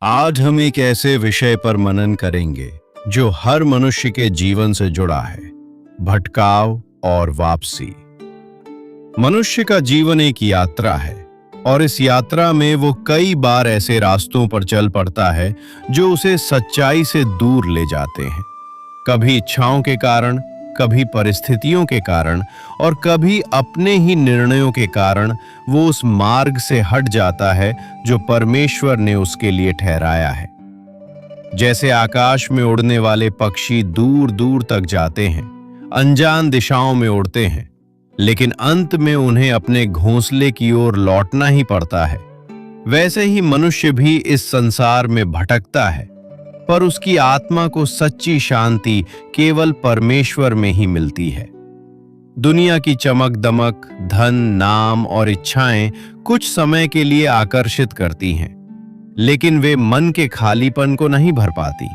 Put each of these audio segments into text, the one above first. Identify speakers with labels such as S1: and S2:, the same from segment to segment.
S1: आज हम एक ऐसे विषय पर मनन करेंगे जो हर मनुष्य के जीवन से जुड़ा है, भटकाव और वापसी। मनुष्य का जीवन एक यात्रा है और इस यात्रा में वो कई बार ऐसे रास्तों पर चल पड़ता है जो उसे सच्चाई से दूर ले जाते हैं। कभी इच्छाओं के कारण, कभी परिस्थितियों के कारण और कभी अपने ही निर्णयों के कारण वो उस मार्ग से हट जाता है जो परमेश्वर ने उसके लिए ठहराया है। जैसे आकाश में उड़ने वाले पक्षी दूर दूर तक जाते हैं, अनजान दिशाओं में उड़ते हैं, लेकिन अंत में उन्हें अपने घोंसले की ओर लौटना ही पड़ता है। वैसे ही मनुष्य भी इस संसार में भटकता है, पर उसकी आत्मा को सच्ची शांति केवल परमेश्वर में ही मिलती है। दुनिया की चमक दमक, धन, नाम और इच्छाएं कुछ समय के लिए आकर्षित करती हैं, लेकिन वे मन के खालीपन को नहीं भर पाती।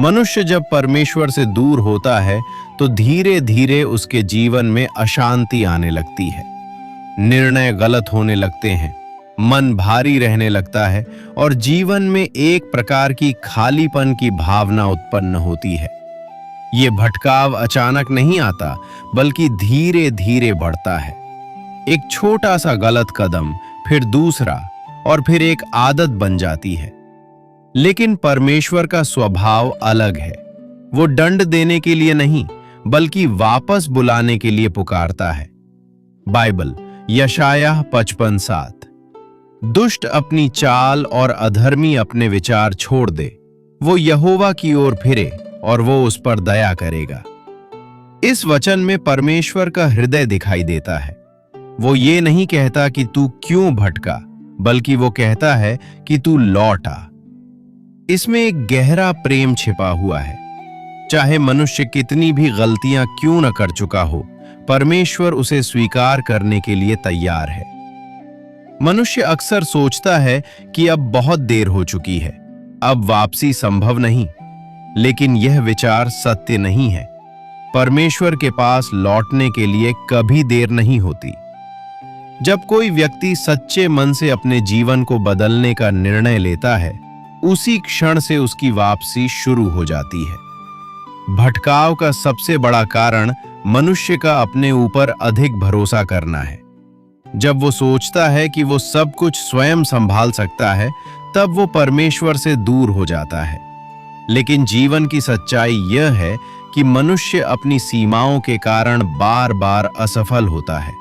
S1: मनुष्य जब परमेश्वर से दूर होता है तो धीरे धीरे उसके जीवन में अशांति आने लगती है। निर्णय गलत होने लगते हैं, मन भारी रहने लगता है और जीवन में एक प्रकार की खालीपन की भावना उत्पन्न होती है। ये भटकाव अचानक नहीं आता, बल्कि धीरे धीरे बढ़ता है। एक छोटा सा गलत कदम, फिर दूसरा और फिर एक आदत बन जाती है। लेकिन परमेश्वर का स्वभाव अलग है। वो दंड देने के लिए नहीं, बल्कि वापस बुलाने के लिए पुकारता है। बाइबल यशायाह 55:7। दुष्ट अपनी चाल और अधर्मी अपने विचार छोड़ दे, वो यहोवा की ओर फिरे और वो उस पर दया करेगा। इस वचन में परमेश्वर का हृदय दिखाई देता है। वो ये नहीं कहता कि तू क्यों भटका, बल्कि वो कहता है कि तू लौट आ। इसमें एक गहरा प्रेम छिपा हुआ है। चाहे मनुष्य कितनी भी गलतियां क्यों न कर चुका हो, परमेश्वर उसे स्वीकार करने के लिए तैयार है। मनुष्य अक्सर सोचता है कि अब बहुत देर हो चुकी है, अब वापसी संभव नहीं, लेकिन यह विचार सत्य नहीं है। परमेश्वर के पास लौटने के लिए कभी देर नहीं होती। जब कोई व्यक्ति सच्चे मन से अपने जीवन को बदलने का निर्णय लेता है, उसी क्षण से उसकी वापसी शुरू हो जाती है। भटकाव का सबसे बड़ा कारण मनुष्य का अपने ऊपर अधिक भरोसा करना है। जब वो सोचता है कि वो सब कुछ स्वयं संभाल सकता है, तब वो परमेश्वर से दूर हो जाता है। लेकिन जीवन की सच्चाई यह है कि मनुष्य अपनी सीमाओं के कारण बार बार असफल होता है।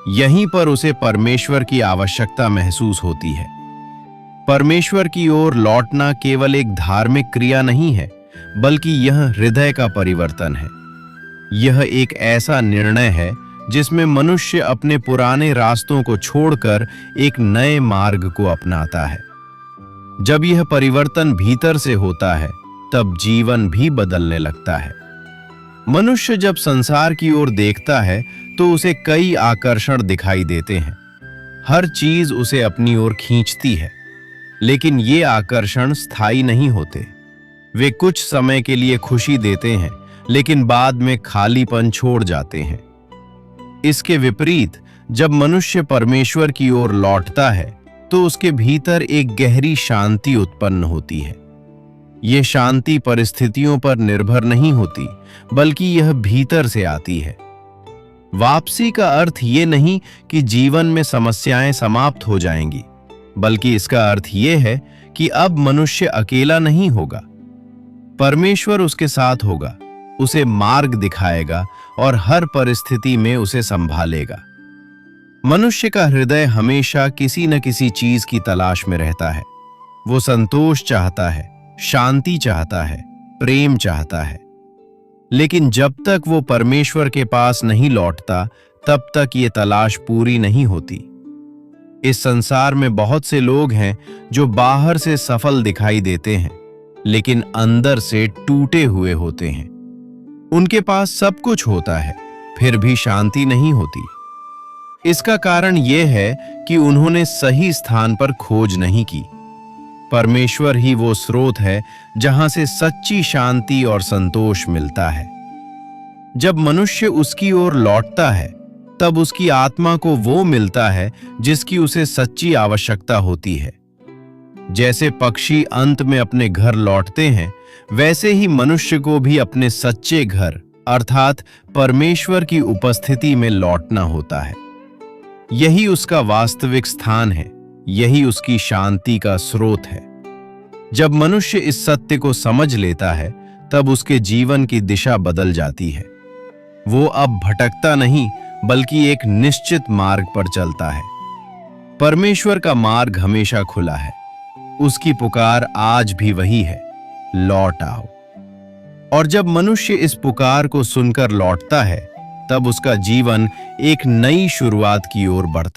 S1: यहीं पर उसे परमेश्वर की आवश्यकता महसूस होती है। परमेश्वर की ओर लौटना केवल एक धार्मिक क्रिया नहीं है, बल्कि यह हृदय का परिवर्तन है। यह एक ऐसा निर्णय है जिसमें मनुष्य अपने पुराने रास्तों को छोड़कर एक नए मार्ग को अपनाता है। जब यह परिवर्तन भीतर से होता है, तब जीवन भी बदलने लगता है। मनुष्य जब संसार की ओर देखता है तो उसे कई आकर्षण दिखाई देते हैं। हर चीज उसे अपनी ओर खींचती है, लेकिन ये आकर्षण स्थायी नहीं होते। वे कुछ समय के लिए खुशी देते हैं, लेकिन बाद में खालीपन छोड़ जाते हैं। इसके विपरीत जब मनुष्य परमेश्वर की ओर लौटता है तो उसके भीतर एक गहरी शांति उत्पन्न होती है। यह शांति परिस्थितियों पर निर्भर नहीं होती, बल्कि यह भीतर से आती है। वापसी का अर्थ ये नहीं कि जीवन में समस्याएं समाप्त हो जाएंगी, बल्कि इसका अर्थ यह है कि अब मनुष्य अकेला नहीं होगा। परमेश्वर उसके साथ होगा, उसे मार्ग दिखाएगा और हर परिस्थिति में उसे संभालेगा। मनुष्य का हृदय हमेशा किसी न किसी चीज की तलाश में रहता है। वो संतोष चाहता है, शांति चाहता है, प्रेम चाहता है। लेकिन जब तक वो परमेश्वर के पास नहीं लौटता, तब तक ये तलाश पूरी नहीं होती। इस संसार में बहुत से लोग हैं जो बाहर से सफल दिखाई देते हैं, लेकिन अंदर से टूटे हुए होते हैं। उनके पास सब कुछ होता है, फिर भी शांति नहीं होती। इसका कारण यह है कि उन्होंने सही स्थान पर खोज नहीं की। परमेश्वर ही वो स्रोत है जहां से सच्ची शांति और संतोष मिलता है। जब मनुष्य उसकी ओर लौटता है, तब उसकी आत्मा को वो मिलता है जिसकी उसे सच्ची आवश्यकता होती है। जैसे पक्षी अंत में अपने घर लौटते हैं, वैसे ही मनुष्य को भी अपने सच्चे घर अर्थात परमेश्वर की उपस्थिति में लौटना होता है। यही उसका वास्तविक स्थान है, यही उसकी शांति का स्रोत है। जब मनुष्य इस सत्य को समझ लेता है, तब उसके जीवन की दिशा बदल जाती है। वो अब भटकता नहीं, बल्कि एक निश्चित मार्ग पर चलता है। परमेश्वर का मार्ग हमेशा खुला है। उसकी पुकार आज भी वही है, लौट आओ। और जब मनुष्य इस पुकार को सुनकर लौटता है, तब उसका जीवन एक नई शुरुआत की ओर बढ़ता है।